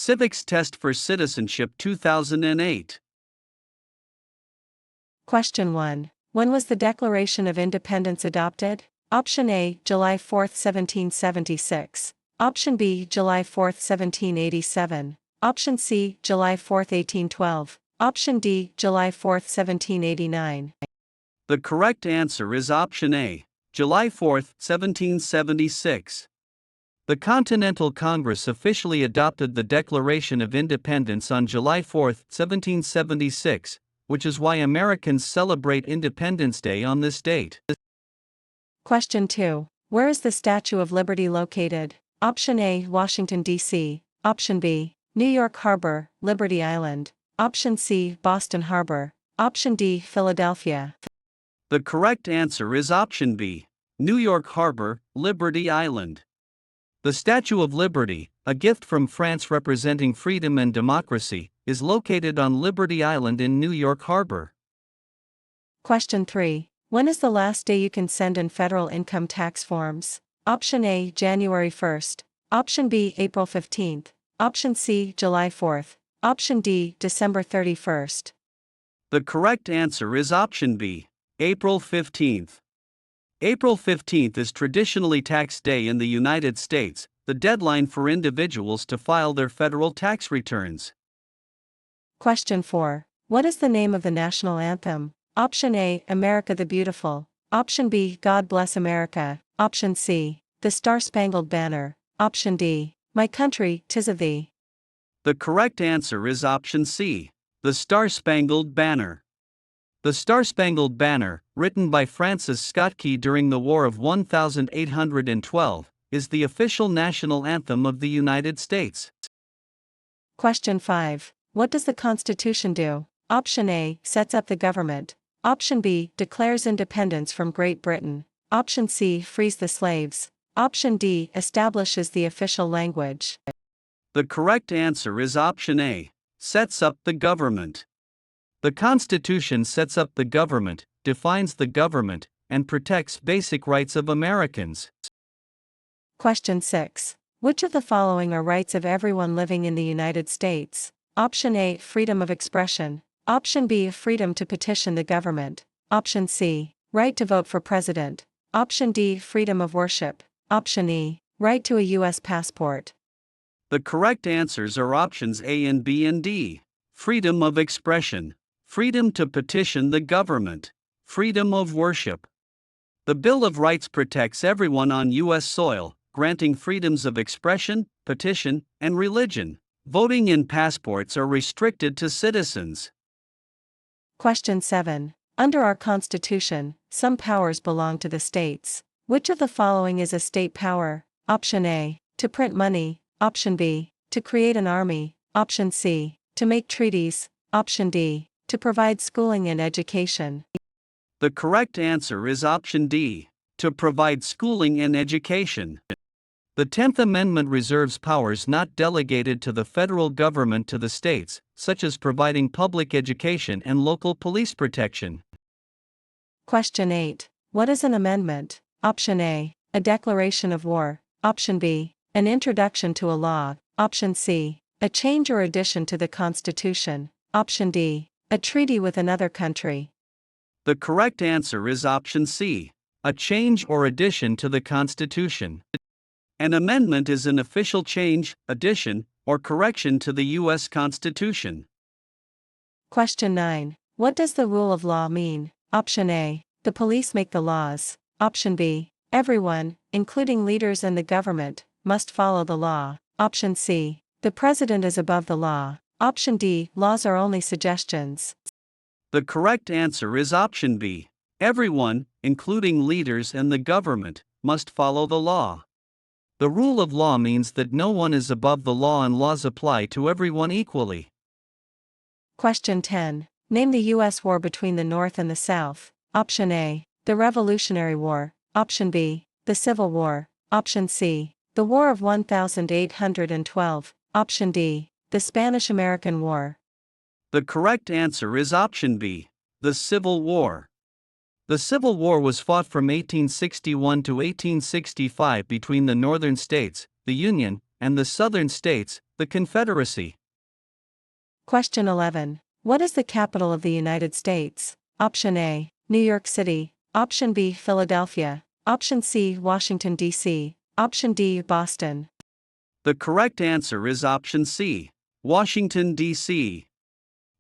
Civics Test for Citizenship 2008. Question 1. When was the Declaration of Independence adopted? Option A, July 4, 1776. Option B, July 4, 1787. Option C, July 4, 1812. Option D, July 4, 1789. The correct answer is option A, July 4, 1776. The Continental Congress officially adopted the Declaration of Independence on July 4, 1776, which is why Americans celebrate Independence Day on this date. Question 2. Where is the Statue of Liberty located? Option A, Washington, D.C. Option B, New York Harbor, Liberty Island. Option C, Boston Harbor. Option D, Philadelphia. The correct answer is option B, New York Harbor, Liberty Island. The Statue of Liberty, a gift from France representing freedom and democracy, is located on Liberty Island in New York Harbor. Question 3. When is the last day you can send in federal income tax forms? Option A, January 1st. Option B, April 15th. Option C, July 4th. Option D, December 31st. The correct answer is option B, April 15th. April 15th is traditionally tax day in the United States, the deadline for individuals to file their federal tax returns. Question 4. What is the name of the national anthem? Option A, America the Beautiful. Option B, God Bless America. Option C, The Star-Spangled Banner. Option D, My Country, 'Tis of Thee. The correct answer is option C, The Star-Spangled Banner. The Star-Spangled Banner, written by Francis Scott Key during the War of 1812, is the official national anthem of the United States. Question 5. What does the Constitution do? Option A, sets up the government. Option B, declares independence from Great Britain. Option C, frees the slaves. Option D, establishes the official language. The correct answer is option A, sets up the government. The Constitution sets up the government, defines the government, and protects basic rights of Americans. Question 6. Which of the following are rights of everyone living in the United States? Option A, freedom of expression. Option B, freedom to petition the government. Option C, right to vote for president. Option D, freedom of worship. Option E, right to a U.S. passport. The correct answers are options A and B and D. Freedom of expression, freedom to petition the government, freedom of worship. The Bill of Rights protects everyone on U.S. soil, granting freedoms of expression, petition, and religion. Voting and passports are restricted to citizens. Question 7. Under our Constitution, some powers belong to the states. Which of the following is a state power? Option A, to print money. Option B, to create an army. Option C, to make treaties. Option D, to provide schooling and education. The correct answer is option D, to provide schooling and education. The 10th Amendment reserves powers not delegated to the federal government to the states, such as providing public education and local police protection. Question 8. What is an amendment? Option A, a declaration of war. Option B, an introduction to a law. Option C, a change or addition to the Constitution. Option D, a treaty with another country. The correct answer is option C, a change or addition to the Constitution. An amendment is an official change, addition, or correction to the U.S. Constitution. Question 9. What does the rule of law mean? Option A, the police make the laws. Option B, everyone, including leaders and the government, must follow the law. Option C, the president is above the law. Option D, laws are only suggestions. The correct answer is option B, everyone, including leaders and the government, must follow the law. The rule of law means that no one is above the law and laws apply to everyone equally. Question 10. Name the U.S. war between the North and the South. Option A, the Revolutionary War. Option B, the Civil War. Option C, the War of 1812. Option D, the Spanish-American War. The correct answer is option B, the Civil War. The Civil War was fought from 1861 to 1865 between the northern states, the Union, and the southern states, The Confederacy. Question 11. What is the capital of the United States? Option A, New York City. Option B, Philadelphia. Option C, Washington, D.C. Option D, Boston. The correct answer is option C, Washington, D.C.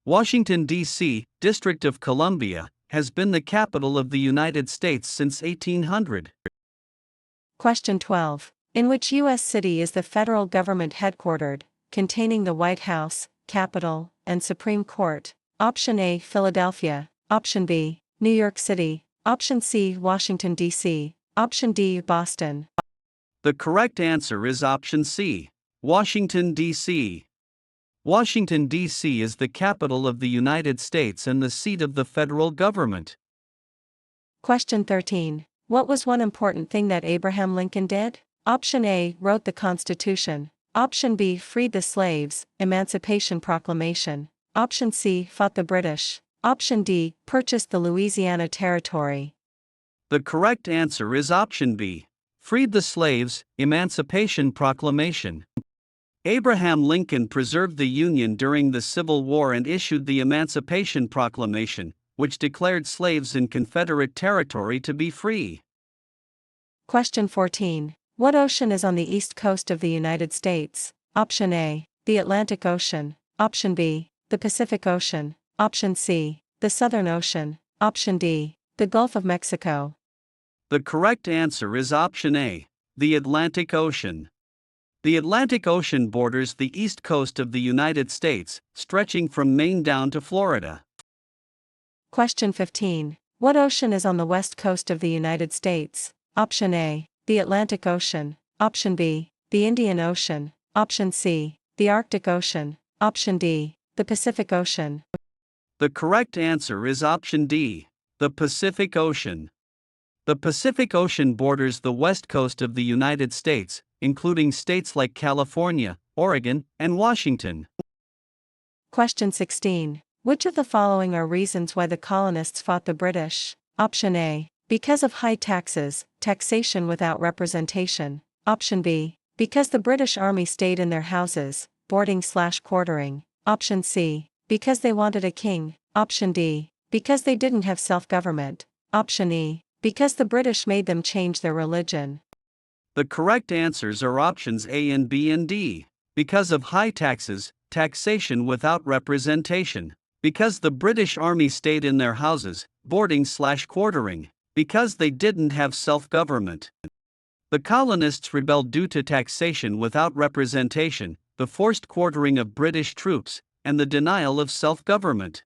Washington, D.C., District of Columbia, has been the capital of the United States since 1800. Question 12. In which U.S. city is the federal government headquartered, containing the White House, Capitol, and Supreme Court? Option A, Philadelphia. Option B, New York City. Option C, Washington, D.C. Option D, Boston. The correct answer is option C, Washington, D.C. Washington, D.C. is the capital of the United States and the seat of the federal government. Question 13. What was one important thing that Abraham Lincoln did? Option A, wrote the Constitution. Option B, freed the slaves, Emancipation Proclamation. Option C, fought the British. Option D, purchased the Louisiana Territory. The correct answer is option B, freed the slaves, Emancipation Proclamation. Abraham Lincoln preserved the Union during the Civil War and issued the Emancipation Proclamation, which declared slaves in Confederate territory to be free. Question 14. What ocean is on the east coast of the United States? Option A, the Atlantic Ocean. Option B, the Pacific Ocean. Option C, the Southern Ocean. Option D, the Gulf of Mexico. The correct answer is option A, the Atlantic Ocean. The Atlantic Ocean borders the east coast of the United States, stretching from Maine down to Florida. Question 15. What ocean is on the west coast of the United States? Option A, the Atlantic Ocean. Option B, the Indian Ocean. Option C, the Arctic Ocean. Option D, the Pacific Ocean. The correct answer is option D, the Pacific Ocean. The Pacific Ocean borders the west coast of the United States, including states like California, Oregon, and Washington. Question 16. Which of the following are reasons why the colonists fought the British? Option A, because of high taxes, taxation without representation. Option B, because the British Army stayed in their houses, boarding/quartering. Option C, because they wanted a king. Option D, because they didn't have self-government. Option E, because the British made them change their religion. The correct answers are options A and B and D. Because of high taxes, taxation without representation. Because the British Army stayed in their houses, boarding/quartering. Because they didn't have self-government. The colonists rebelled due to taxation without representation, the forced quartering of British troops, and the denial of self-government.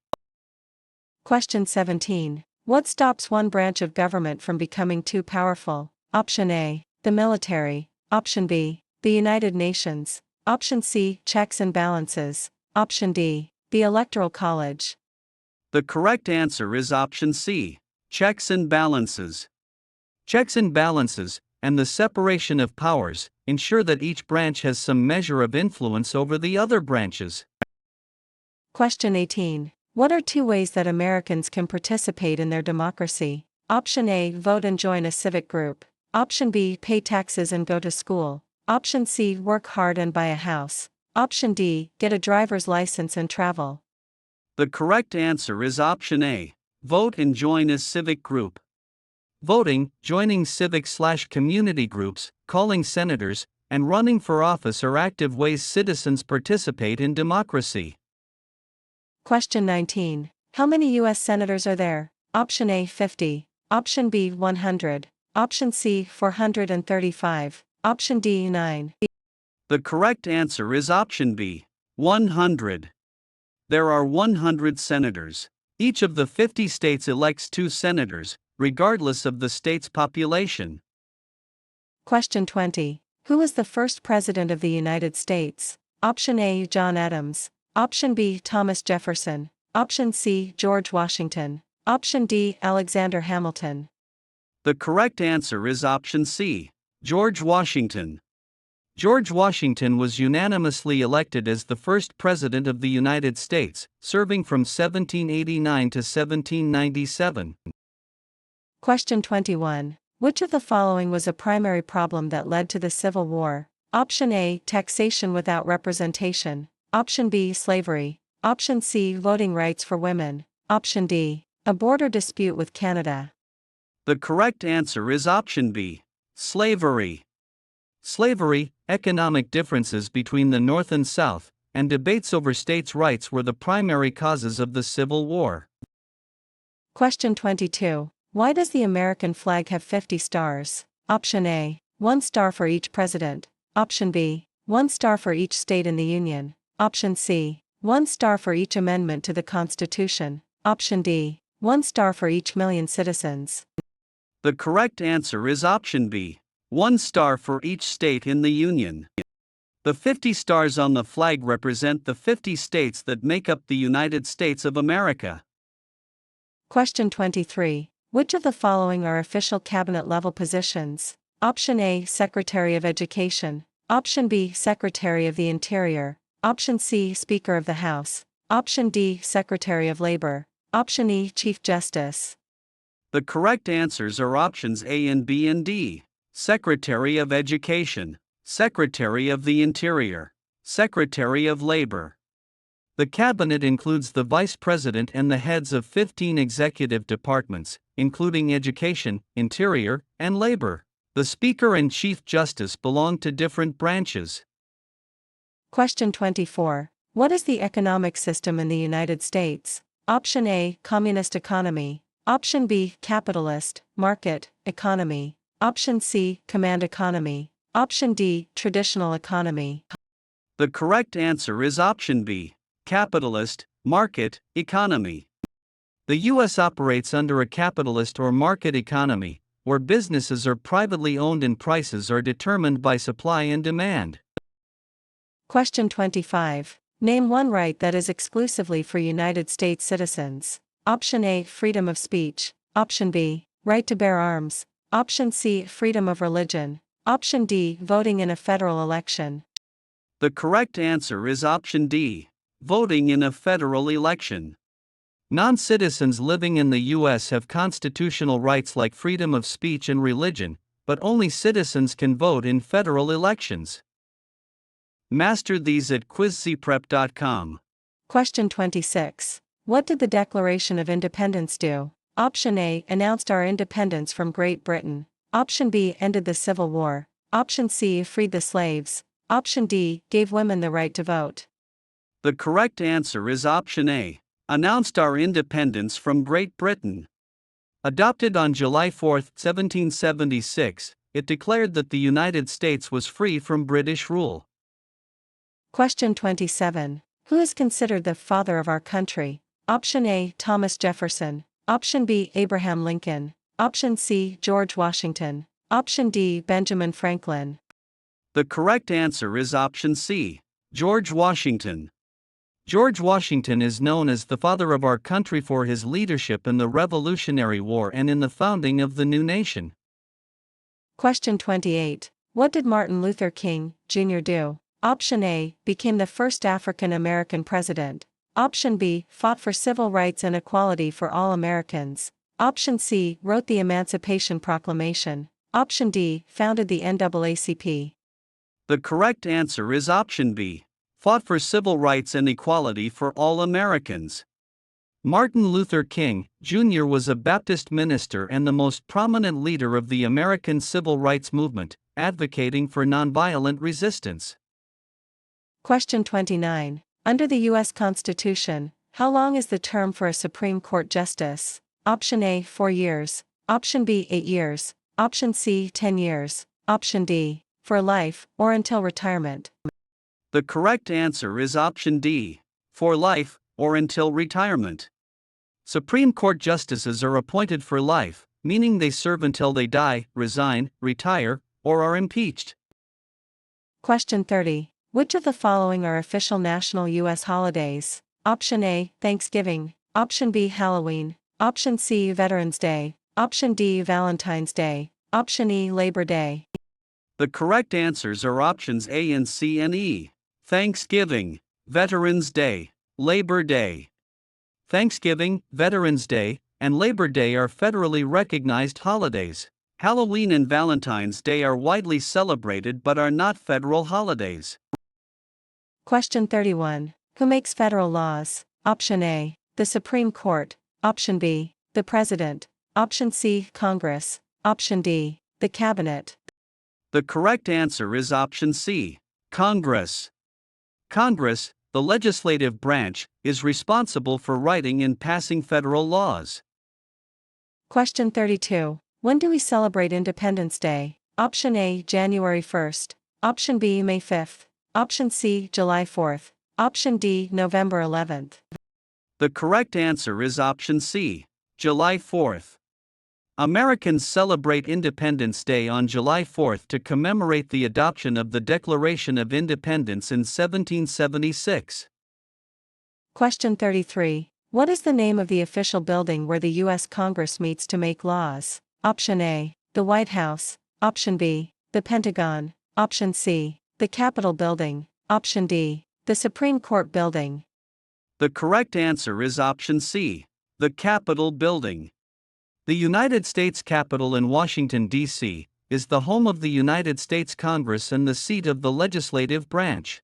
Question 17. What stops one branch of government from becoming too powerful? Option A, the military. Option B, the United Nations. Option C, checks and balances. Option D, the Electoral College. The correct answer is option C, checks and balances. Checks and balances, and the separation of powers, ensure that each branch has some measure of influence over the other branches. Question 18. What are two ways that Americans can participate in their democracy? Option A, vote and join a civic group. Option B, pay taxes and go to school. Option C, work hard and buy a house. Option D, get a driver's license and travel. The correct answer is option A, vote and join a civic group. Voting, joining civic/community groups, calling senators, and running for office are active ways citizens participate in democracy. Question 19. How many U.S. senators are there? Option A, 50. Option B, 100. Option C, 435. Option D, 9. The correct answer is option B, 100. There are 100 senators. Each of the 50 states elects 2 senators, regardless of the state's population. Question 20. Who was the first president of the United States? Option A, John Adams. Option B, Thomas Jefferson. Option C, George Washington. Option D, Alexander Hamilton. The correct answer is option C, George Washington. George Washington was unanimously elected as the first president of the United States, serving from 1789 to 1797. Question 21. Which of the following was a primary problem that led to the Civil War? Option A, taxation without representation. Option B, slavery. Option C, voting rights for women. Option D, a border dispute with Canada. The correct answer is option B, slavery. Slavery, economic differences between the North and South, and debates over states' rights were the primary causes of the Civil War. Question 22. Why does the American flag have 50 stars? Option A, 1 star for each president. Option B, 1 star for each state in the Union. Option C, 1 star for each amendment to the Constitution. Option D, 1 star for each million citizens. The correct answer is option B, 1 star for each state in the Union. The 50 stars on the flag represent the 50 states that make up the United States of America. Question 23. Which of the following are official cabinet-level positions? Option A, Secretary of Education. Option B, Secretary of the Interior. Option C, Speaker of the House. Option D, Secretary of Labor. Option E, Chief Justice. The correct answers are options A and B and D. Secretary of Education, Secretary of the Interior, Secretary of Labor. The cabinet includes the vice president and the heads of 15 executive departments, including education, interior, and labor. The speaker and chief justice belong to different branches. Question 24. What is the economic system in the United States? Option A, communist economy. Option B, capitalist, market, economy. Option C, command economy. Option D, traditional economy. The correct answer is option B, capitalist, market, economy. The U.S. operates under a capitalist or market economy, where businesses are privately owned and prices are determined by supply and demand. Question 25. Name one right that is exclusively for United States citizens. Option A, freedom of speech. Option B, right to bear arms. Option C, freedom of religion. Option D, voting in a federal election. The correct answer is option D, voting in a federal election. Non-citizens living in the U.S. have constitutional rights like freedom of speech and religion, but only citizens can vote in federal elections. Master these at quizcprep.com. Question 26. What did the Declaration of Independence do? Option A, announced our independence from Great Britain. Option B, ended the Civil War. Option C, freed the slaves. Option D, gave women the right to vote. The correct answer is option A, announced our independence from Great Britain. Adopted on July 4, 1776, it declared that the United States was free from British rule. Question 27. Who is considered the father of our country? Option A, Thomas Jefferson. Option B, Abraham Lincoln. Option C, George Washington. Option D, Benjamin Franklin. The correct answer is option C, George Washington. George Washington is known as the father of our country for his leadership in the Revolutionary War and in the founding of the new nation. Question 28. What did Martin Luther King, Jr. do? Option A, became the first African American president. Option B, fought for civil rights and equality for all Americans. Option C, wrote the Emancipation Proclamation. Option D, founded the NAACP. The correct answer is option B, fought for civil rights and equality for all Americans. Martin Luther King, Jr. was a Baptist minister and the most prominent leader of the American civil rights movement, advocating for nonviolent resistance. Question 29. Under the U.S. Constitution, how long is the term for a Supreme Court justice? Option A, 4 years. Option B, 8 years. Option C, 10 years. Option D, for life, or until retirement. The correct answer is option D, for life, or until retirement. Supreme Court justices are appointed for life, meaning they serve until they die, resign, retire, or are impeached. Question 30. Which of the following are official national U.S. holidays? Option A, Thanksgiving. Option B, Halloween. Option C, Veterans Day. Option D, Valentine's Day. Option E, Labor Day. The correct answers are options A and C and E. Thanksgiving, Veterans Day, Labor Day. Thanksgiving, Veterans Day, and Labor Day are federally recognized holidays. Halloween and Valentine's Day are widely celebrated but are not federal holidays. Question 31. Who makes federal laws? Option A, the Supreme Court. Option B, the President. Option C, Congress. Option D, the Cabinet. The correct answer is option C, Congress. Congress, the legislative branch, is responsible for writing and passing federal laws. Question 32. When do we celebrate Independence Day? Option A, January 1st. Option B, May 5th. Option C, July 4th. Option D, November 11th. The correct answer is option C, July 4th. Americans celebrate Independence Day on July 4th to commemorate the adoption of the Declaration of Independence in 1776. Question 33. What is the name of the official building where the U.S. Congress meets to make laws? Option A, the White House. Option B, the Pentagon. Option C, the Capitol Building. Option D, the Supreme Court Building. The correct answer is option C, the Capitol Building. The United States Capitol in Washington, D.C., is the home of the United States Congress and the seat of the legislative branch.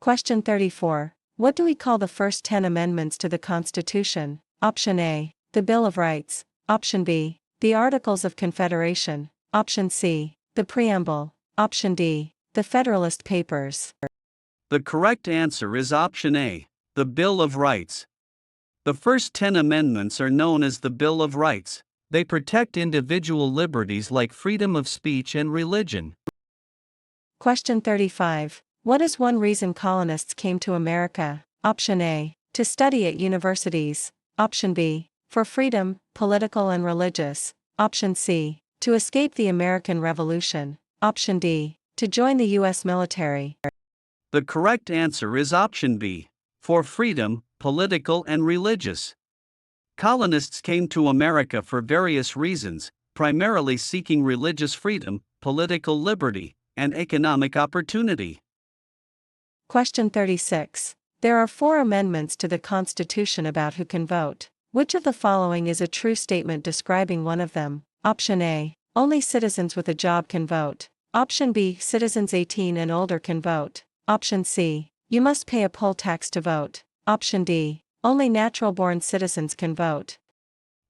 Question 34. What do we call the first 10 amendments to the Constitution? Option A, the Bill of Rights. Option B, the Articles of Confederation. Option C, the Preamble. Option D, the Federalist Papers. The correct answer is option A, the Bill of Rights. The first 10 amendments are known as the Bill of Rights. They protect individual liberties like freedom of speech and religion. Question 35. What is one reason colonists came to America? Option A, to study at universities. Option B, for freedom, political and religious. Option C, to escape the American Revolution. Option D, to join the U.S. military. The correct answer is option B, for freedom, political and religious. Colonists came to America for various reasons, primarily seeking religious freedom, political liberty, and economic opportunity. Question 36. There are 4 amendments to the Constitution about who can vote. Which of the following is a true statement describing one of them? Option A, only citizens with a job can vote. Option B, citizens 18 and older can vote. Option C, you must pay a poll tax to vote. Option D, only natural-born citizens can vote.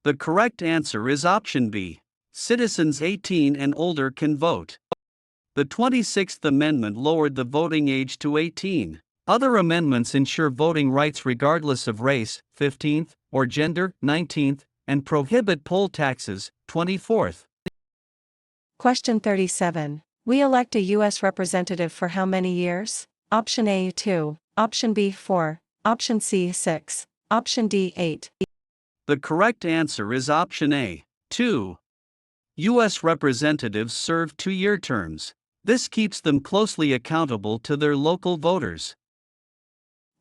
The correct answer is option B, citizens 18 and older can vote. The 26th Amendment lowered the voting age to 18. Other amendments ensure voting rights regardless of race, 15th, or gender, 19th, and prohibit poll taxes, 24th. Question 37. We elect a U.S. representative for how many years? Option A, 2. Option B, 4. Option C, 6. Option D, 8. The correct answer is option A, 2. U.S. representatives serve 2-year terms. This keeps them closely accountable to their local voters.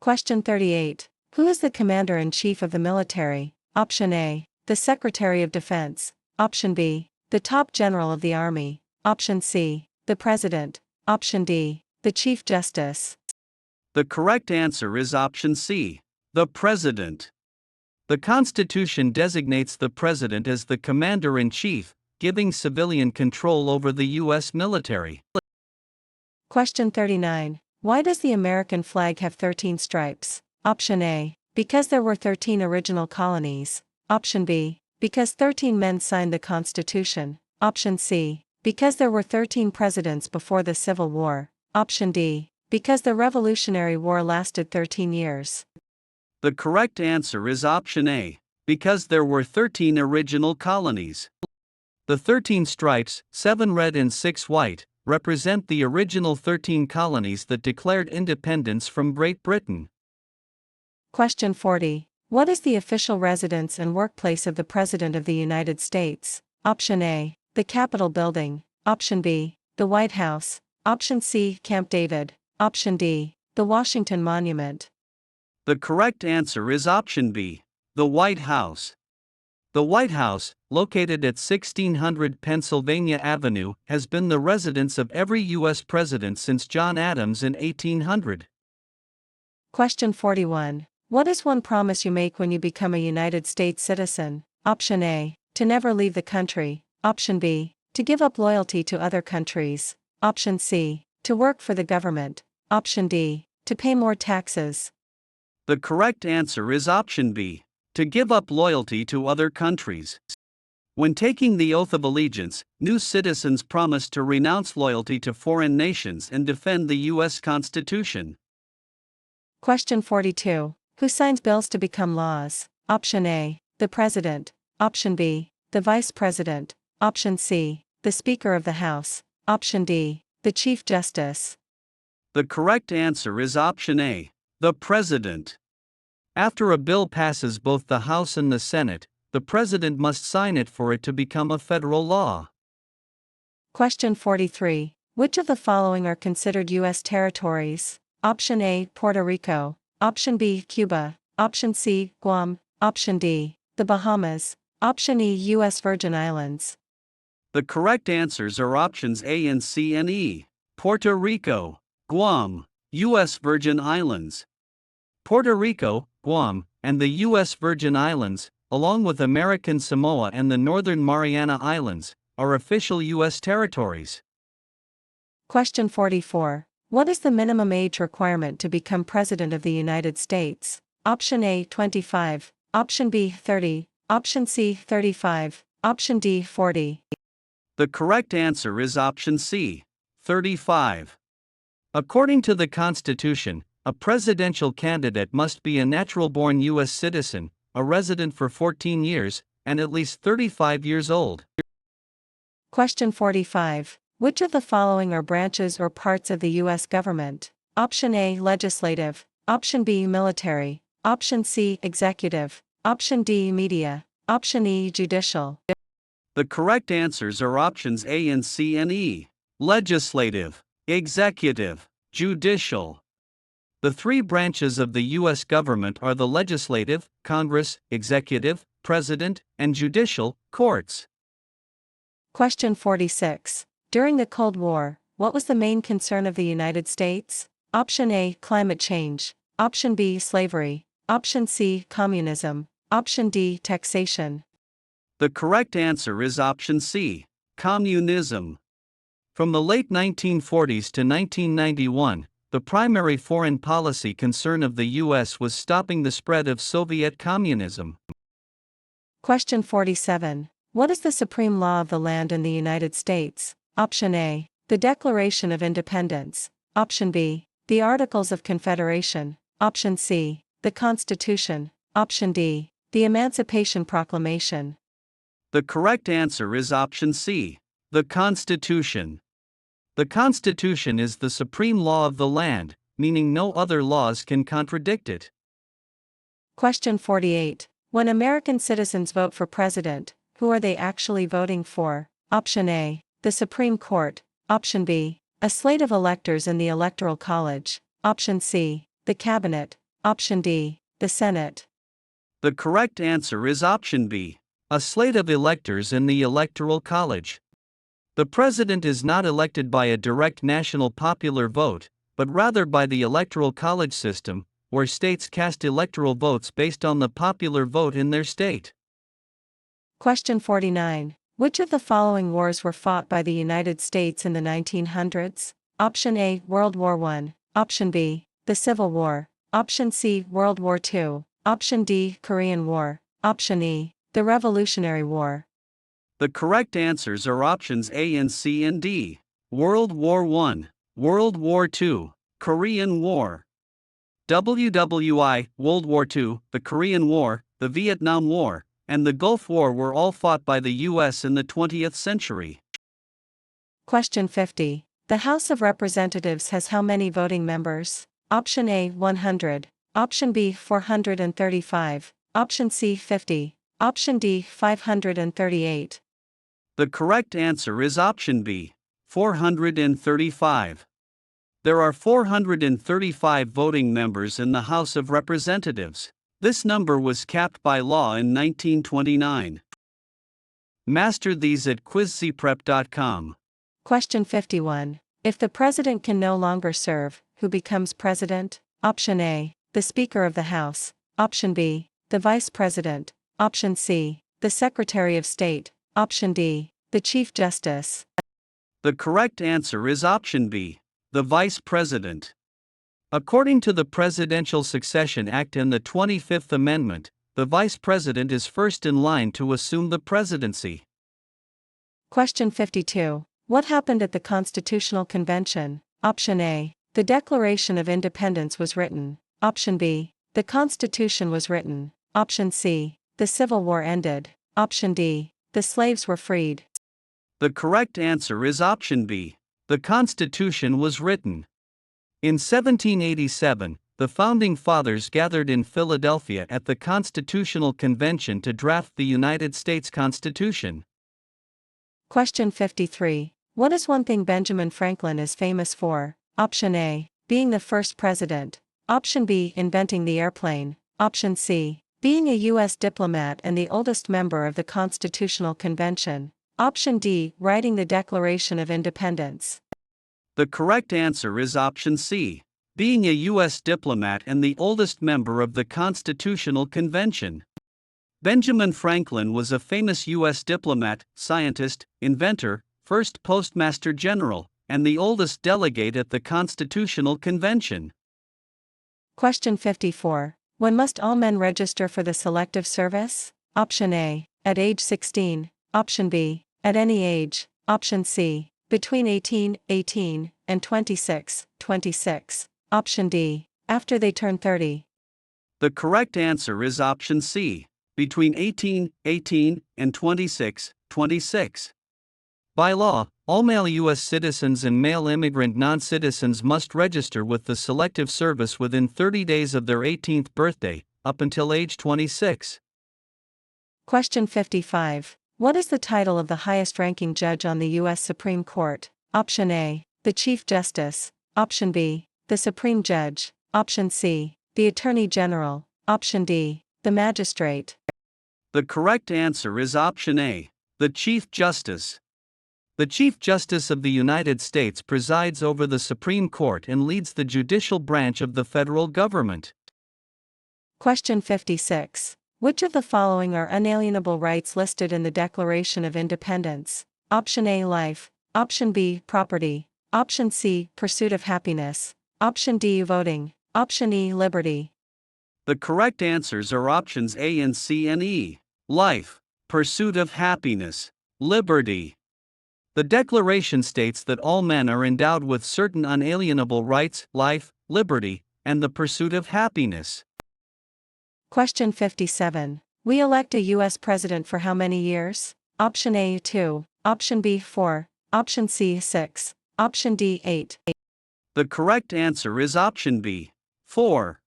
Question 38. Who is the Commander-in-Chief of the military? Option A, the Secretary of Defense. Option B, the Top General of the Army. Option C, the President. Option D, the Chief Justice. The correct answer is option C, the President. The Constitution designates the President as the Commander-in-Chief, giving civilian control over the U.S. military. Question 39. Why does the American flag have 13 stripes? Option A, because there were 13 original colonies. Option B, because 13 men signed the Constitution. Option C, because there were 13 presidents before the Civil War. Option D, because the Revolutionary War lasted 13 years. The correct answer is option A, because there were 13 original colonies. The 13 stripes, 7 red and 6 white, represent the original 13 colonies that declared independence from Great Britain. Question 40. What is the official residence and workplace of the President of the United States? Option A, the Capitol Building. Option B, the White House. Option C, Camp David. Option D, the Washington Monument. The correct answer is option B, the White House. The White House, located at 1600 Pennsylvania Avenue, has been the residence of every U.S. president since John Adams in 1800. Question 41. What is one promise you make when you become a United States citizen? Option A, to never leave the country. Option B, to give up loyalty to other countries. Option C, to work for the government. Option D, to pay more taxes. The correct answer is option B, to give up loyalty to other countries. When taking the oath of allegiance, new citizens promise to renounce loyalty to foreign nations and defend the U.S. Constitution. Question 42. Who signs bills to become laws? Option A, the President. Option B, the Vice President. Option C, the Speaker of the House. Option D, the Chief Justice. The correct answer is option A, the President. After a bill passes both the House and the Senate, the President must sign it for it to become a federal law. Question 43. Which of the following are considered U.S. territories? Option A, Puerto Rico. Option B, Cuba. Option C, Guam. Option D, the Bahamas. Option E, U.S. Virgin Islands. The correct answers are options A and C and E. Puerto Rico, Guam, U.S. Virgin Islands. Puerto Rico, Guam, and the U.S. Virgin Islands, along with American Samoa and the Northern Mariana Islands, are official U.S. territories. Question 44. What is the minimum age requirement to become President of the United States? Option A, 25. Option B, 30. Option C, 35. Option D, 40. The correct answer is option C, 35. According to the Constitution, a presidential candidate must be a natural-born U.S. citizen, a resident for 14 years, and at least 35 years old. Question 45. Which of the following are branches or parts of the U.S. government? Option A, legislative. Option B, military. Option C, executive. Option D, media. Option E, judicial. The correct answers are options A and C and E. Legislative, executive, judicial. The three branches of the U.S. government are the legislative, Congress, executive, president, and judicial, courts. Question 46. During the Cold War, what was the main concern of the United States? Option A, climate change. Option B, slavery. Option C, communism. Option D, taxation. The correct answer is option C, communism. From the late 1940s to 1991, the primary foreign policy concern of the U.S. was stopping the spread of Soviet communism. Question 47. What is the supreme law of the land in the United States? Option A, the Declaration of Independence. Option B, the Articles of Confederation. Option C, the Constitution. Option D, the Emancipation Proclamation. The correct answer is option C, the Constitution. The Constitution is the supreme law of the land, meaning no other laws can contradict it. Question 48. When American citizens vote for president, who are they actually voting for? Option A, the Supreme Court. Option B, a slate of electors in the Electoral College. Option C, the Cabinet. Option D, the Senate. The correct answer is option B, a slate of electors in the Electoral College. The president is not elected by a direct national popular vote, but rather by the Electoral College system, where states cast electoral votes based on the popular vote in their state. Question 49. Which of the following wars were fought by the United States in the 1900s? Option A, World War I. Option B, the Civil War. Option C, World War II. Option D, Korean War. Option E, the Revolutionary War. The correct answers are options A and C and D. World War I, World War II, Korean War. WWI, World War II, the Korean War, the Vietnam War, and the Gulf War were all fought by the U.S. in the 20th century. Question 50. The House of Representatives has how many voting members? Option A, 100. Option B, 435. Option C, 50. Option D, 538. The correct answer is option B, 435. There are 435 voting members in the House of Representatives. This number was capped by law in 1929. Master these at quizcprep.com. Question 51. If the president can no longer serve, who becomes president? Option A, the Speaker of the House. Option B, the Vice President. Option C, the Secretary of State. Option D, the the Chief Justice. The correct answer is option B, the Vice President. According to the Presidential Succession Act and the 25th Amendment, the Vice President is first in line to assume the presidency. Question 52. What happened at the Constitutional Convention? Option A. The Declaration of Independence was written. Option B. The Constitution was written. Option C. The Civil War ended. Option D. The slaves were freed. The correct answer is option B, the Constitution was written. In 1787, the Founding Fathers gathered in Philadelphia at the Constitutional Convention to draft the United States Constitution. Question 53. What is one thing Benjamin Franklin is famous for? Option A. Being the first president. Option B. Inventing the airplane. Option C. Being a U.S. diplomat and the oldest member of the Constitutional Convention. Option D. Writing the Declaration of Independence. The correct answer is option C, being a U.S. diplomat and the oldest member of the Constitutional Convention. Benjamin Franklin was a famous U.S. diplomat, scientist, inventor, first Postmaster General, and the oldest delegate at the Constitutional Convention. Question 54. When must all men register for the Selective Service? Option A. At age 16. Option B. At any age. Option C. Between 18 and 26. Option D. After they turn 30. The correct answer is option C, between 18 and 26. By law, all male U.S. citizens and male immigrant non-citizens must register with the Selective Service within 30 days of their 18th birthday, up until age 26. Question 55. What is the title of the highest-ranking judge on the U.S. Supreme Court? Option A. The Chief Justice. Option B. The Supreme Judge. Option C. The Attorney General. Option D. The Magistrate. The correct answer is option A, the Chief Justice. The Chief Justice of the United States presides over the Supreme Court and leads the judicial branch of the federal government. Question 56. Which of the following are unalienable rights listed in the Declaration of Independence? Option A. Life. Option B. Property. Option C. Pursuit of happiness. Option D. Voting. Option E. Liberty. The correct answers are options A and C and E. Life, pursuit of happiness, liberty. The Declaration states that all men are endowed with certain unalienable rights, life, liberty, and the pursuit of happiness. Question 57. We elect a U.S. President for how many years? Option A. 2. Option B. 4. Option C. 6. Option D. 8. The correct answer is option B. 4.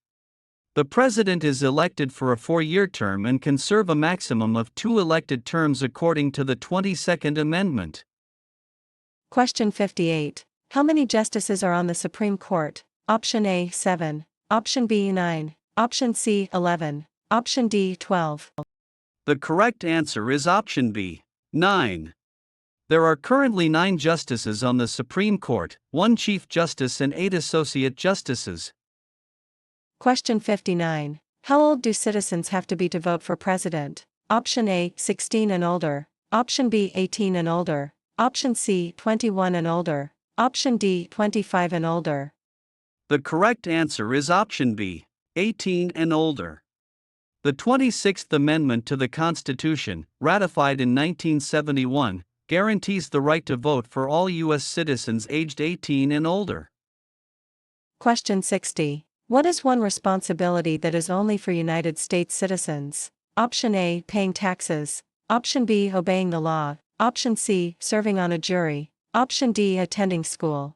The President is elected for a 4-year term and can serve a maximum of 2 elected terms according to the 22nd Amendment. Question 58. How many justices are on the Supreme Court? Option A. 7. Option B. 9. Option C. 11. Option D. 12. The correct answer is option B. 9. There are currently 9 justices on the Supreme Court, 1 Chief Justice and 8 Associate Justices. Question 59. How old do citizens have to be to vote for president? Option A. 16 and older. Option B. 18 and older. Option C. 21 and older. Option D. 25 and older. The correct answer is option B. 18 and older. The 26th Amendment to the Constitution, ratified in 1971, guarantees the right to vote for all U.S. citizens aged 18 and older. Question 60. What is one responsibility that is only for United States citizens? Option A. Paying taxes. Option B. Obeying the law. Option C. Serving on a jury. Option D. Attending school.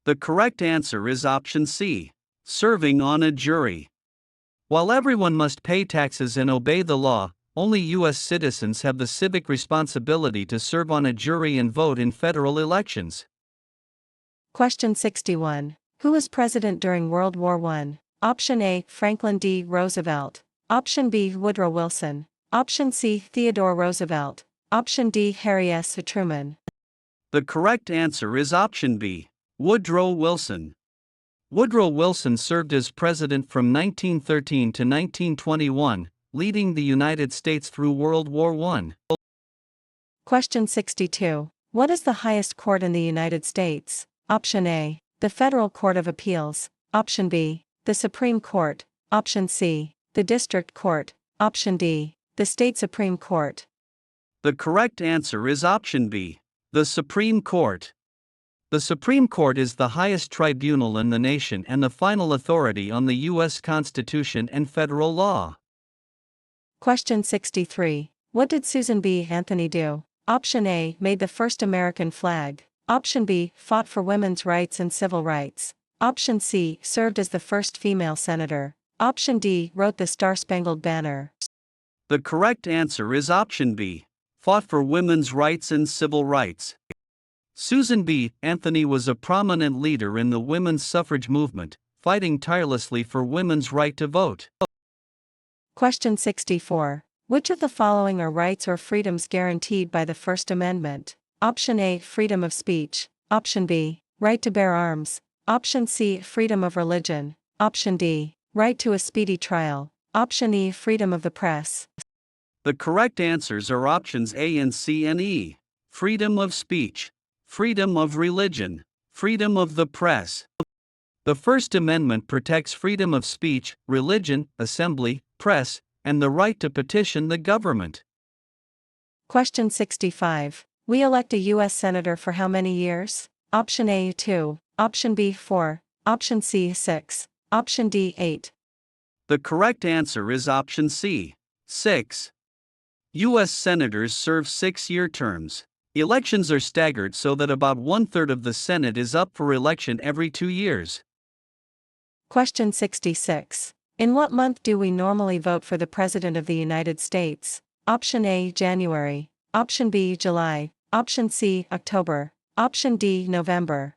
The correct answer is option C. Serving on a jury. While everyone must pay taxes and obey the law, only U.S. citizens have the civic responsibility to serve on a jury and vote in federal elections. Question 61. Who was president during World War I? Option A. Franklin D. Roosevelt. Option B. Woodrow Wilson. Option C. Theodore Roosevelt. Option D. Harry S. Truman. The correct answer is option B. Woodrow Wilson. Woodrow Wilson served as president from 1913 to 1921, leading the United States through World War I. Question 62. What is the highest court in the United States? Option A, the Federal Court of Appeals. Option B, the Supreme Court. Option C, the District Court. Option D, the State Supreme Court. The correct answer is option B, the Supreme Court. The Supreme Court is the highest tribunal in the nation and the final authority on the U.S. Constitution and federal law. Question 63. What did Susan B. Anthony do? Option A, made the first American flag. Option B, fought for women's rights and civil rights. Option C, served as the first female senator. Option D, wrote the Star-Spangled Banner. The correct answer is option B, fought for women's rights and civil rights. Susan B. Anthony was a prominent leader in the women's suffrage movement, fighting tirelessly for women's right to vote. Question 64. Which of the following are rights or freedoms guaranteed by the First Amendment? Option A, freedom of speech. Option B, right to bear arms. Option C, freedom of religion. Option D, right to a speedy trial. Option E, freedom of the press. The correct answers are options A and C and E. Freedom of speech, freedom of religion, freedom of the press. The First Amendment protects freedom of speech, religion, assembly, press, and the right to petition the government. Question 65. We elect a U.S. Senator for how many years? Option A, 2. Option B, 4. Option C, 6. Option D, 8. The correct answer is option C, 6. U.S. Senators serve 6-year terms. Elections are staggered so that about 1/3 of the Senate is up for election every 2 years. Question 66. In what month do we normally vote for the President of the United States? Option A, January. Option B, July. Option C, October. Option D, November.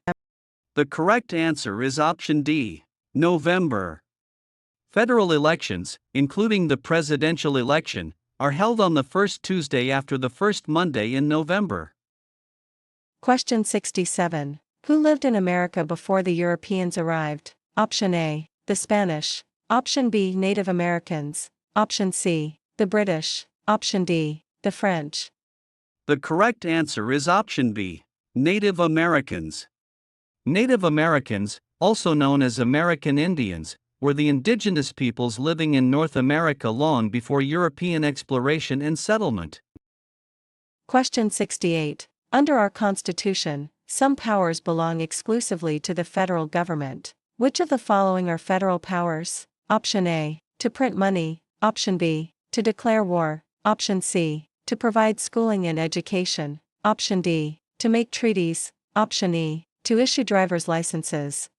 The correct answer is option D, November. Federal elections, including the presidential election, are held on the first Tuesday after the first Monday in November. Question 67. Who lived in America before the Europeans arrived? Option A, the Spanish. Option B, Native Americans. Option C, the British. Option D, the French. The correct answer is option B, Native Americans. Native Americans, also known as American Indians, were the indigenous peoples living in North America long before European exploration and settlement. Question 68. Under our Constitution, some powers belong exclusively to the federal government. Which of the following are federal powers? Option A, to print money. Option B, to declare war. Option C, to provide schooling and education. Option D, to make treaties. Option E, to issue driver's licenses.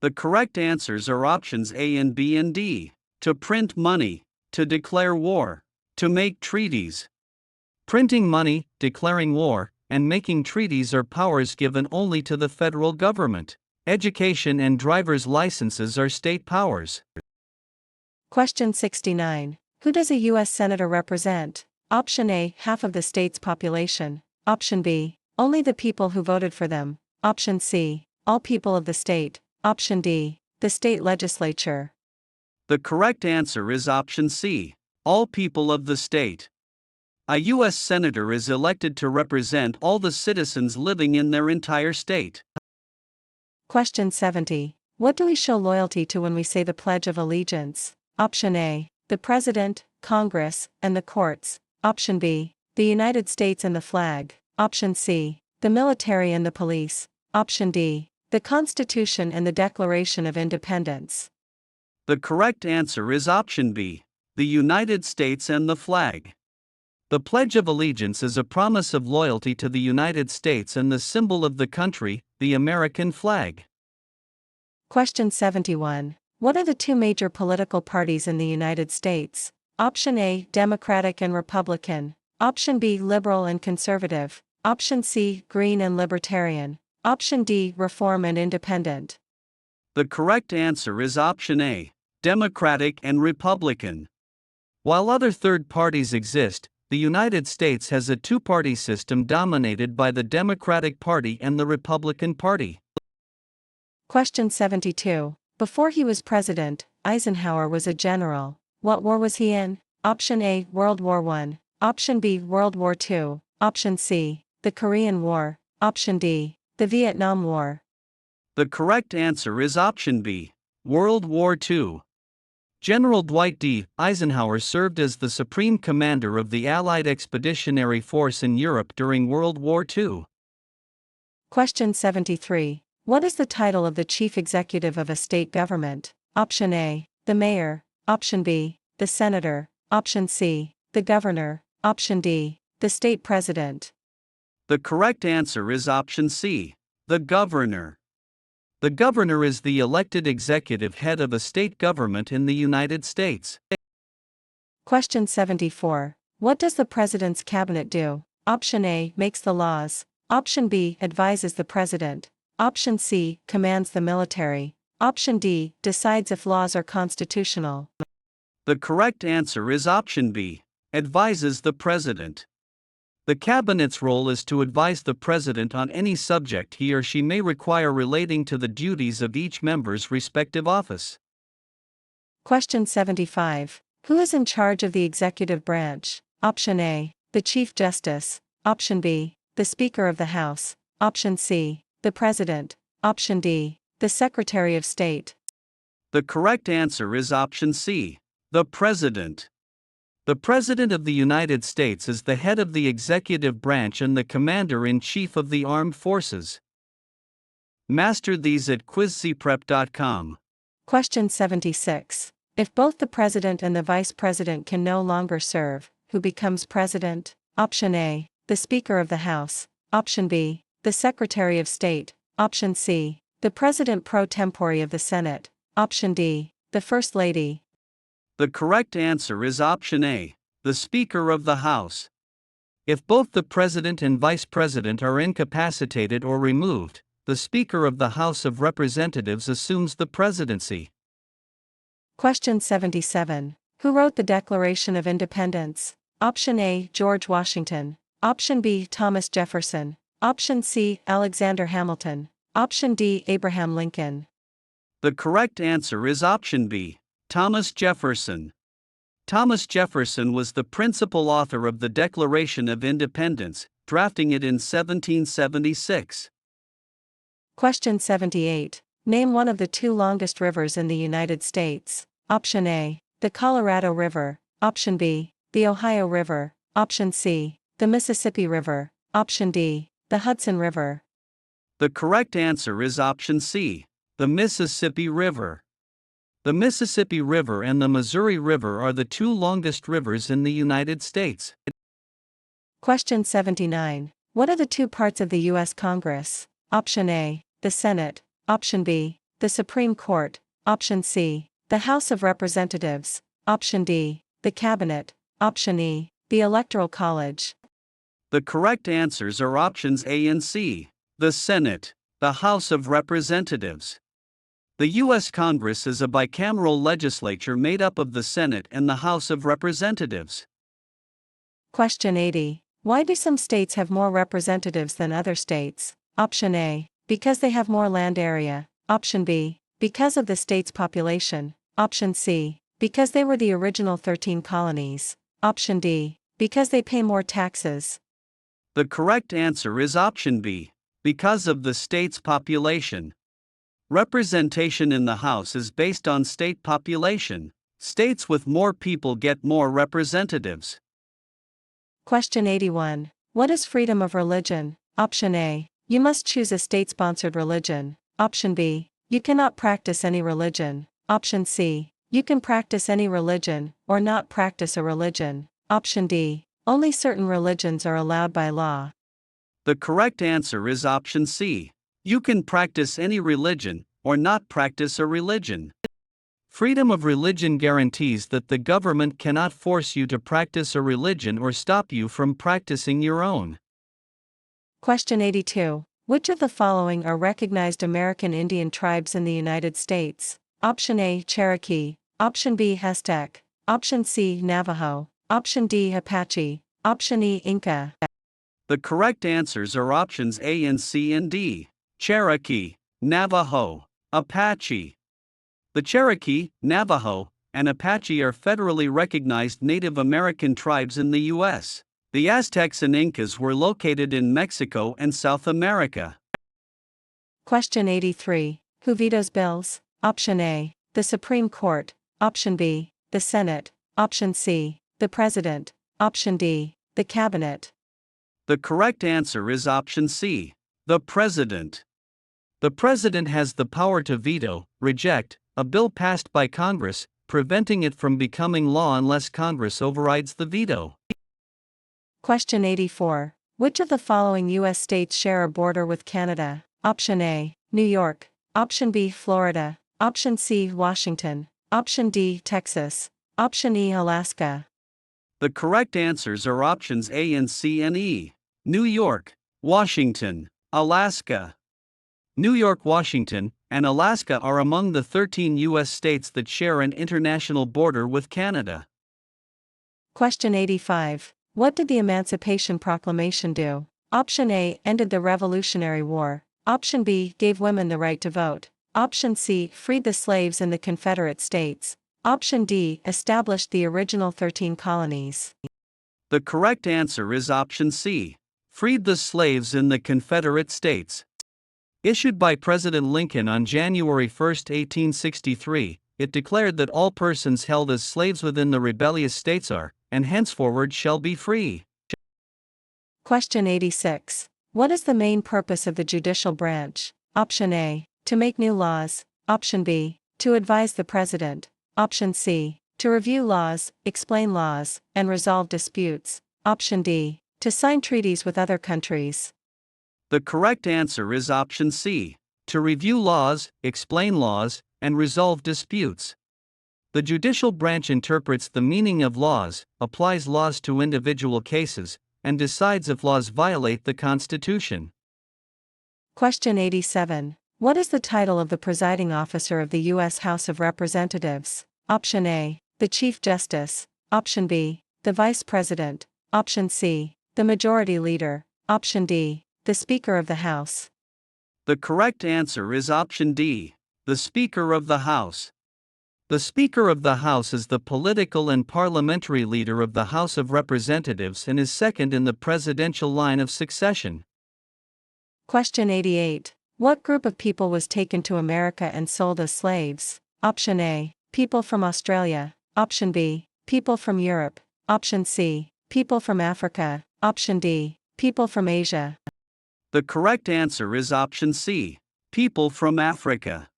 The correct answers are options A and B and D. To print money, to declare war, to make treaties. Printing money, declaring war, and making treaties are powers given only to the federal government. Education and driver's licenses are state powers. Question 69. Who does a U.S. Senator represent? Option A, half of the state's population. Option B, only the people who voted for them. Option C, all people of the state. Option D, the state legislature. The correct answer is option C, all people of the state. A U.S. Senator is elected to represent all the citizens living in their entire state. Question 70. What do we show loyalty to when we say the Pledge of Allegiance? Option A, the President, Congress, and the courts. Option B, the United States and the flag. Option C, the military and the police. Option D, the Constitution and the Declaration of Independence. The correct answer is option B, the United States and the flag. The Pledge of Allegiance is a promise of loyalty to the United States and the symbol of the country, the American flag. Question 71. What are the two major political parties in the United States? Option A, Democratic and Republican. Option B, Liberal and Conservative. Option C, Green and Libertarian. Option D, Reform and Independent. The correct answer is option A, Democratic and Republican. While other third parties exist, the United States has a two-party system dominated by the Democratic Party and the Republican Party. Question 72. Before he was president, Eisenhower was a general. What war was he in? Option A, World War I. Option B, World War II. Option C, the Korean War. Option D, the Vietnam War. The correct answer is option B, World War II. General Dwight D. Eisenhower served as the supreme commander of the Allied Expeditionary Force in Europe during World War II. Question 73. What is the title of the chief executive of a state government? Option A, the mayor. Option B, the senator. Option C, the governor. Option D, the state president. The correct answer is option C, the governor. The governor is the elected executive head of a state government in the United States. Question 74. What does the president's cabinet do? Option A, makes the laws. Option B, advises the president. Option C, commands the military. Option D, decides if laws are constitutional. The correct answer is option B, advises the president. The cabinet's role is to advise the president on any subject he or she may require relating to the duties of each member's respective office. Question 75. Who is in charge of the executive branch? Option A, the Chief Justice. Option B, the Speaker of the House. Option C, the President. Option D, the Secretary of State. The correct answer is option C, the President. The President of the United States is the head of the executive branch and the Commander-in-Chief of the Armed Forces. Master these at quizcprep.com. Question 76. If both the President and the Vice President can no longer serve, who becomes President? Option A, the Speaker of the House. Option B, the Secretary of State. Option C, the President pro tempore of the Senate. Option D, the First Lady. The correct answer is option A, the Speaker of the House. If both the President and Vice President are incapacitated or removed, the Speaker of the House of Representatives assumes the presidency. Question 77. Who wrote the Declaration of Independence? Option A, George Washington. Option B, Thomas Jefferson. Option C, Alexander Hamilton. Option D, Abraham Lincoln. The correct answer is option B, Thomas Jefferson. Thomas Jefferson was the principal author of the Declaration of Independence, drafting it in 1776. Question 78. Name one of the two longest rivers in the United States. Option A, the Colorado River. Option B, the Ohio River. Option C, the Mississippi River. Option D, the Hudson River. The correct answer is option C, the Mississippi River. The Mississippi River and the Missouri River are the two longest rivers in the United States. Question 79. What are the two parts of the U.S. Congress? Option A, the Senate. Option B, the Supreme Court. Option C, the House of Representatives. Option D, the Cabinet. Option E, the Electoral College. The correct answers are options A and C, the Senate, the House of Representatives. The U.S. Congress is a bicameral legislature made up of the Senate and the House of Representatives. Question 80. Why do some states have more representatives than other states? Option A, because they have more land area. Option B, because of the state's population. Option C, because they were the original 13 colonies. Option D, because they pay more taxes. The correct answer is option B, because of the state's population. Representation in the House is based on state population. States with more people get more representatives. Question 81. What is freedom of religion? Option A, you must choose a state-sponsored religion. Option B, you cannot practice any religion. Option C, you can practice any religion, or not practice a religion. Option D, only certain religions are allowed by law. The correct answer is option C. You can practice any religion, or not practice a religion. Freedom of religion guarantees that the government cannot force you to practice a religion or stop you from practicing your own. Question 82. Which of the following are recognized American Indian tribes in the United States? Option A, Cherokee. Option B, Aztec. Option C, Navajo. Option D, Apache. Option E, Inca. The correct answers are options A and C and D. Cherokee, Navajo, Apache. The Cherokee, Navajo, and Apache are federally recognized Native American tribes in the U.S. The Aztecs and Incas were located in Mexico and South America. Question 83. Who vetoes bills? Option A, the Supreme Court. Option B, the Senate. Option C, the President. Option D, the Cabinet. The correct answer is option C, the President. The President has the power to veto, reject, a bill passed by Congress, preventing it from becoming law unless Congress overrides the veto. Question 84. Which of the following U.S. states share a border with Canada? Option A, New York. Option B, Florida. Option C, Washington. Option D, Texas. Option E, Alaska. The correct answers are options A and C and E. New York, Washington, Alaska. New York, Washington, and Alaska are among the 13 U.S. states that share an international border with Canada. Question 85. What did the Emancipation Proclamation do? Option A, ended the Revolutionary War. Option B, gave women the right to vote. Option C, freed the slaves in the Confederate States. Option D, established the original 13 colonies. The correct answer is option C, freed the slaves in the Confederate States. Issued by President Lincoln on January 1, 1863, it declared that all persons held as slaves within the rebellious states are, and henceforward shall be free. Question 86. What is the main purpose of the judicial branch? Option A, to make new laws. Option B, to advise the President. Option C, to review laws, explain laws, and resolve disputes. Option D, to sign treaties with other countries. The correct answer is option C, to review laws, explain laws, and resolve disputes. The judicial branch interprets the meaning of laws, applies laws to individual cases, and decides if laws violate the Constitution. Question 87. What is the title of the presiding officer of the U.S. House of Representatives? Option A, the Chief Justice. Option B, the Vice President. Option C, the Majority Leader. Option D, the Speaker of the House. The correct answer is option D, the Speaker of the House. The Speaker of the House is the political and parliamentary leader of the House of Representatives and is second in the presidential line of succession. Question 88. What group of people was taken to America and sold as slaves? Option A, people from Australia. Option B, people from Europe. Option C, people from Africa. Option D, people from Asia. The correct answer is option C, people from Africa.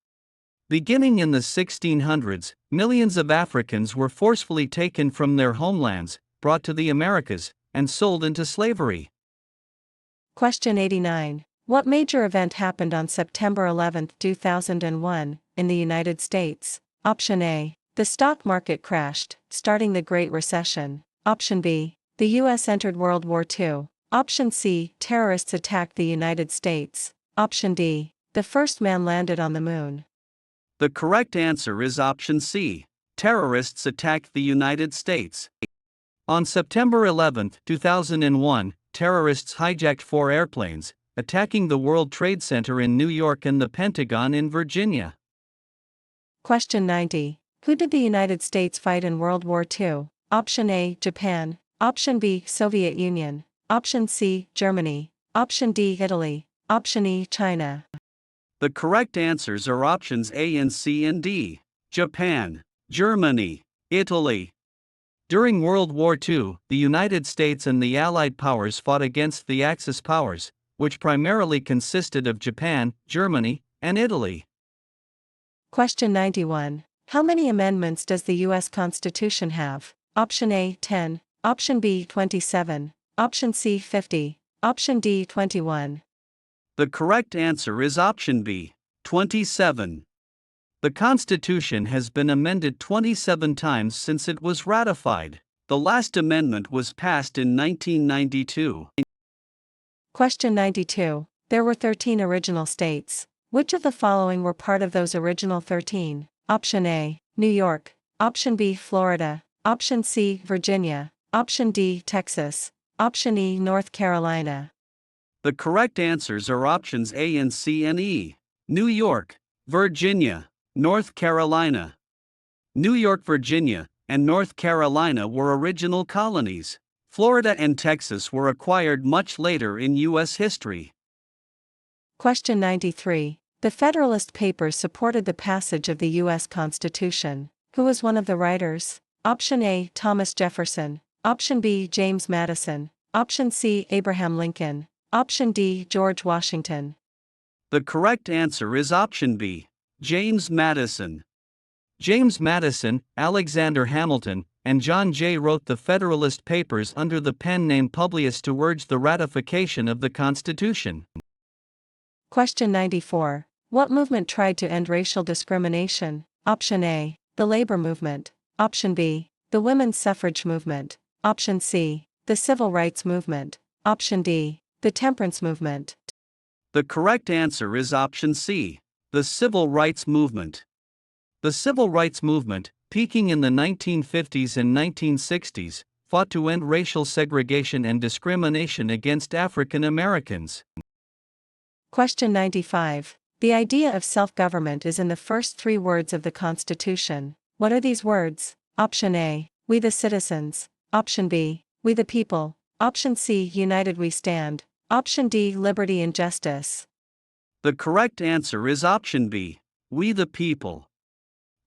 Beginning in the 1600s, millions of Africans were forcefully taken from their homelands, brought to the Americas, and sold into slavery. Question 89. What major event happened on September 11, 2001, in the United States? Option A, the stock market crashed, starting the Great Recession. Option B, the U.S. entered World War II. Option C, terrorists attacked the United States. Option D, the first man landed on the moon. The correct answer is option C, terrorists attacked the United States. On September 11, 2001, terrorists hijacked 4 airplanes, attacking the World Trade Center in New York and the Pentagon in Virginia. Question 90. Who did the United States fight in World War II? Option A, Japan. Option B, Soviet Union. Option C, Germany. Option D, Italy. Option E, China. The correct answers are options A and C and D, Japan, Germany, Italy. During World War II, the United States and the Allied powers fought against the Axis powers, which primarily consisted of Japan, Germany, and Italy. Question 91. How many amendments does the U.S. Constitution have? Option A, 10. Option B, 27. Option C, 50. Option D, 21. The correct answer is option B, 27. The Constitution has been amended 27 times since it was ratified. The last amendment was passed in 1992. Question 92. There were 13 original states. Which of the following were part of those original 13? Option A, New York. Option B, Florida. Option C, Virginia. Option D, Texas. Option E, North Carolina. The correct answers are options A and C and E, New York, Virginia, North Carolina. New York, Virginia, and North Carolina were original colonies. Florida and Texas were acquired much later in U.S. history. Question 93. The Federalist Papers supported the passage of the U.S. Constitution. Who was one of the writers? Option A. Thomas Jefferson. Option B. James Madison. Option C. Abraham Lincoln. Option D. George Washington. The correct answer is option B. James Madison. James Madison, Alexander Hamilton, and John Jay wrote the Federalist Papers under the pen name Publius to urge the ratification of the Constitution. Question 94. What movement tried to end racial discrimination? Option A. The labor movement. Option B. The women's suffrage movement. Option C. The civil rights movement. Option D. The temperance movement. The correct answer is option C. The civil rights movement. The civil rights movement, peaking in the 1950s and 1960s, fought to end racial segregation and discrimination against African Americans. Question 95. The idea of self-government is in the first three words of the Constitution. What are these words? Option A. We the citizens. Option B. We the people. Option C. United we stand. Option D. Liberty and justice. The correct answer is option B. We the people.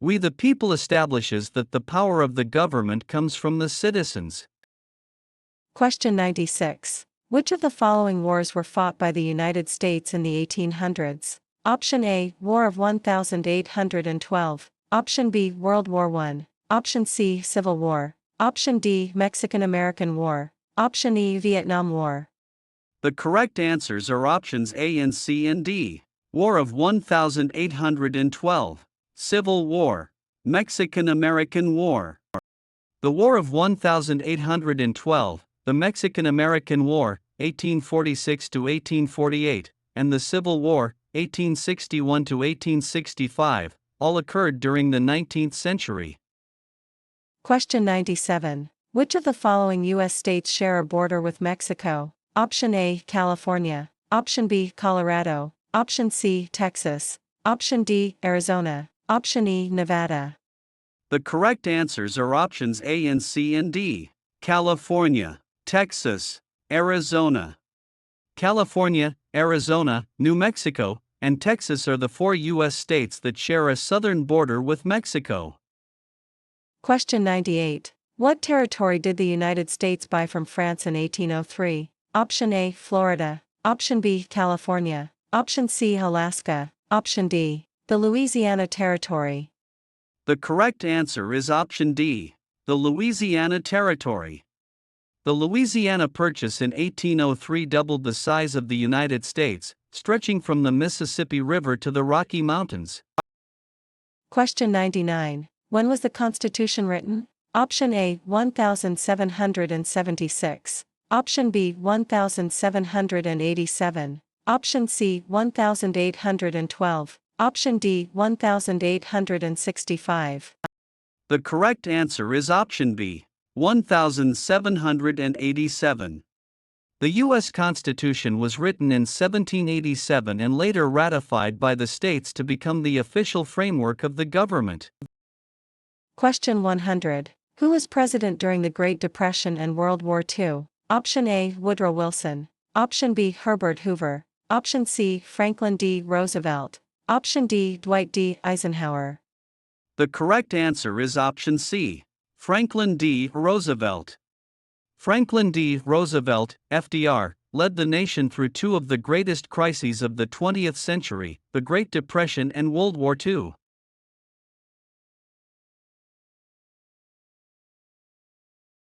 We the people establishes that the power of the government comes from the citizens. Question 96. Which of the following wars were fought by the United States in the 1800s? Option A. War of 1812. Option B. World War I. Option C. Civil War. Option D. Mexican-American War. Option E. Vietnam War. The correct answers are options A and C and D. War of 1812. Civil War. Mexican-American War. The War of 1812, the Mexican-American War, 1846 to 1848, and the Civil War, 1861 to 1865, all occurred during the 19th century. Question 97. Which of the following U.S. states share a border with Mexico? Option A. California. Option B. Colorado. Option C. Texas. Option D. Arizona. Option E. Nevada. The correct answers are options A and C and D. California, Texas, Arizona. California, Arizona, New Mexico, and Texas are the four U.S. states that share a southern border with Mexico. Question 98. What territory did the United States buy from France in 1803? Option A. Florida. Option B. California. Option C. Alaska. Option D. The Louisiana Territory. The correct answer is option D. The Louisiana Territory. The Louisiana Purchase in 1803 doubled the size of the United States, stretching from the Mississippi River to the Rocky Mountains. Question 99. When was the Constitution written? Option A. 1776. Option B. 1787. Option C. 1812. Option D. 1865. The correct answer is option B. 1787. The U.S. Constitution was written in 1787 and later ratified by the states to become the official framework of the government. Question 100. Who was president during the Great Depression and World War II? Option A. Woodrow Wilson. Option B. Herbert Hoover. Option C. Franklin D. Roosevelt. Option D. Dwight D. Eisenhower. The correct answer is option C. Franklin D. Roosevelt. Franklin D. Roosevelt, FDR, led the nation through two of the greatest crises of the 20th century, the Great Depression and World War II.